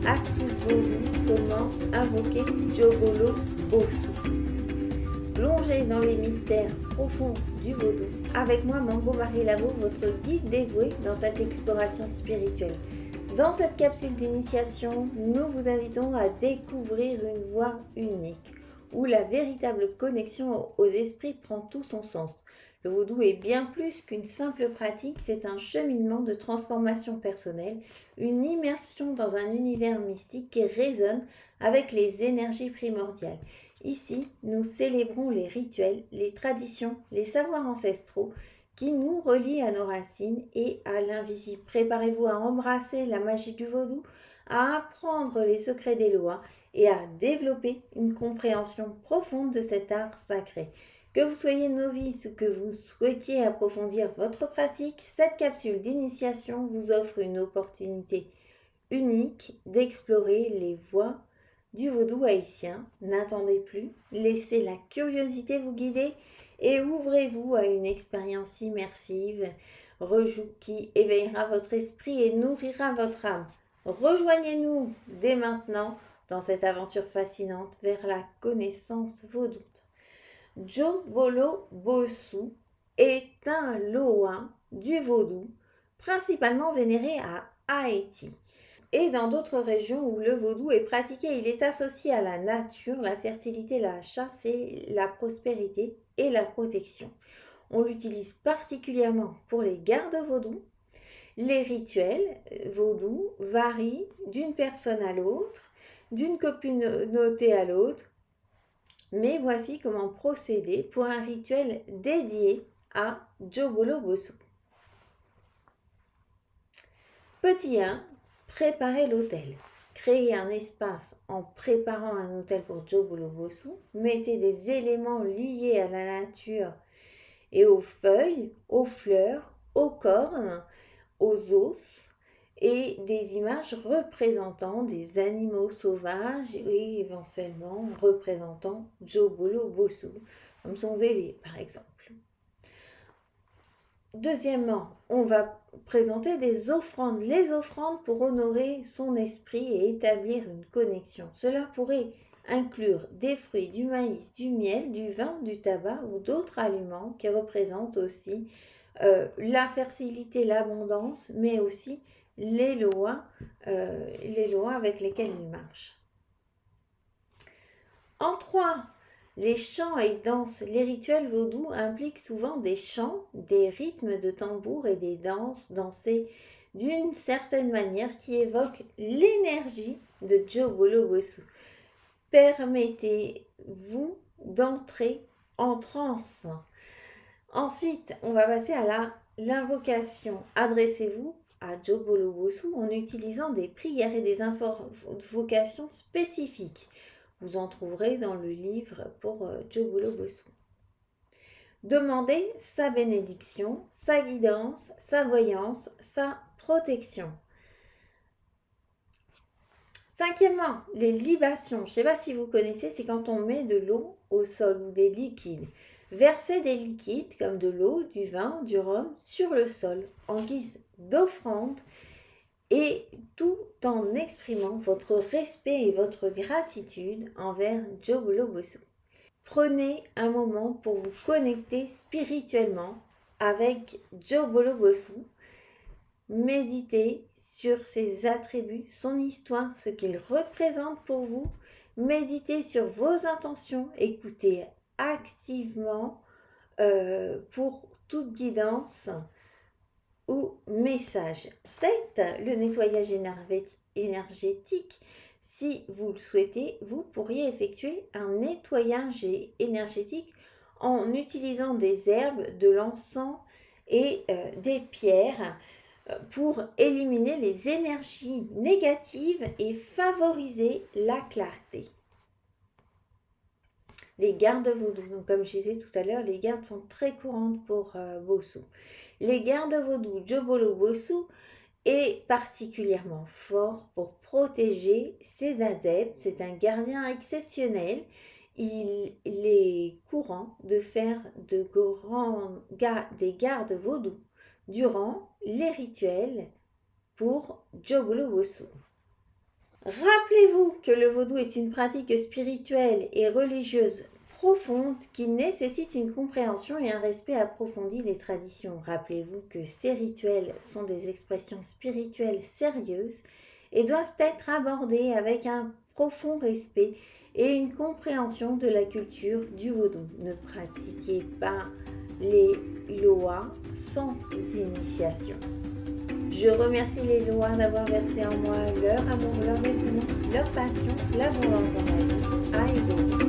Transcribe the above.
Astuce vaudou, comment invoquer Jobolo Bosu. Plongez dans les mystères profonds du vaudou. Avec moi, Mango Marie Lavo, votre guide dévoué dans cette exploration spirituelle. Dans cette capsule d'initiation, nous vous invitons à découvrir une voie unique, où la véritable connexion aux esprits prend tout son sens. Le vaudou est bien plus qu'une simple pratique, c'est un cheminement de transformation personnelle, une immersion dans un univers mystique qui résonne avec les énergies primordiales. Ici, nous célébrons les rituels, les traditions, les savoirs ancestraux qui nous relient à nos racines et à l'invisible. Préparez-vous à embrasser la magie du vaudou, à apprendre les secrets des lois et à développer une compréhension profonde de cet art sacré. Que vous soyez novice ou que vous souhaitiez approfondir votre pratique, cette capsule d'initiation vous offre une opportunité unique d'explorer les voies du vaudou haïtien. N'attendez plus, laissez la curiosité vous guider et ouvrez-vous à une expérience immersive qui éveillera votre esprit et nourrira votre âme. Rejoignez-nous dès maintenant dans cette aventure fascinante vers la connaissance vaudou. Jobolo Bosu est un loa du vaudou, principalement vénéré à Haïti et dans d'autres régions où le vaudou est pratiqué. Il est associé à la nature, la fertilité, la chasse et la prospérité et la protection. On l'utilise particulièrement pour les gardes vaudou. Les rituels vaudou varient d'une personne à l'autre, d'une communauté à l'autre, mais voici comment procéder pour un rituel dédié à Jobolo Bosu. Petit 1, préparez l'autel. Créez un espace en préparant un autel pour Jobolo Bosu. Mettez des éléments liés à la nature et aux feuilles, aux fleurs, aux cornes, aux os et des images représentant des animaux sauvages et éventuellement représentant Jobolo Bosu, comme son bébé par exemple. Deuxièmement, on va présenter des offrandes, les offrandes pour honorer son esprit et établir une connexion. Cela pourrait inclure des fruits, du maïs, du miel, du vin, du tabac ou d'autres aliments qui représentent aussi la fertilité, l'abondance, mais aussi les lois avec lesquelles il marche. En 3, les chants et danses. Les rituels vaudous impliquent souvent des chants, des rythmes de tambour et des danses dansées d'une certaine manière qui évoquent l'énergie de Jobolo Bosu. Permettez-vous d'entrer en transe. Ensuite, on va passer à l'invocation. Adressez-vous à Jobolo Bosu en utilisant des prières et des invocations spécifiques. Vous en trouverez dans le livre pour Jobolo Bosu. Demandez sa bénédiction, sa guidance, sa voyance, sa protection. Cinquièmement, les libations. Je ne sais pas si vous connaissez, c'est quand on met de l'eau au sol ou des liquides. Versez des liquides comme de l'eau, du vin, du rhum sur le sol en guise d'offrande et tout en exprimant votre respect et votre gratitude envers Jobolo Bosu. Prenez un moment pour vous connecter spirituellement avec Jobolo Bosu. Méditez sur ses attributs, son histoire, ce qu'il représente pour vous. Méditez sur vos intentions, écoutez activement pour toute guidance ou message. 7. Le nettoyage énergétique. Si vous le souhaitez, vous pourriez effectuer un nettoyage énergétique en utilisant des herbes, de l'encens et des pierres pour éliminer les énergies négatives et favoriser la clarté. Les gardes vaudou, donc comme je disais tout à l'heure, les gardes sont très courantes pour Bosu. Les gardes vaudou, Jobolo Bosu est particulièrement fort pour protéger ses adeptes. C'est un gardien exceptionnel. Il est courant de faire des gardes vaudou durant les rituels pour Jobolo Bosu. Rappelez-vous que le vaudou est une pratique spirituelle et religieuse profonde qui nécessite une compréhension et un respect approfondi des traditions. Rappelez-vous que ces rituels sont des expressions spirituelles sérieuses et doivent être abordés avec un profond respect et une compréhension de la culture du vaudou. Ne pratiquez pas les lois sans initiation. Je remercie les lois d'avoir versé en moi leur amour, leur dévouement, leur passion, l'abondance dans ma vie.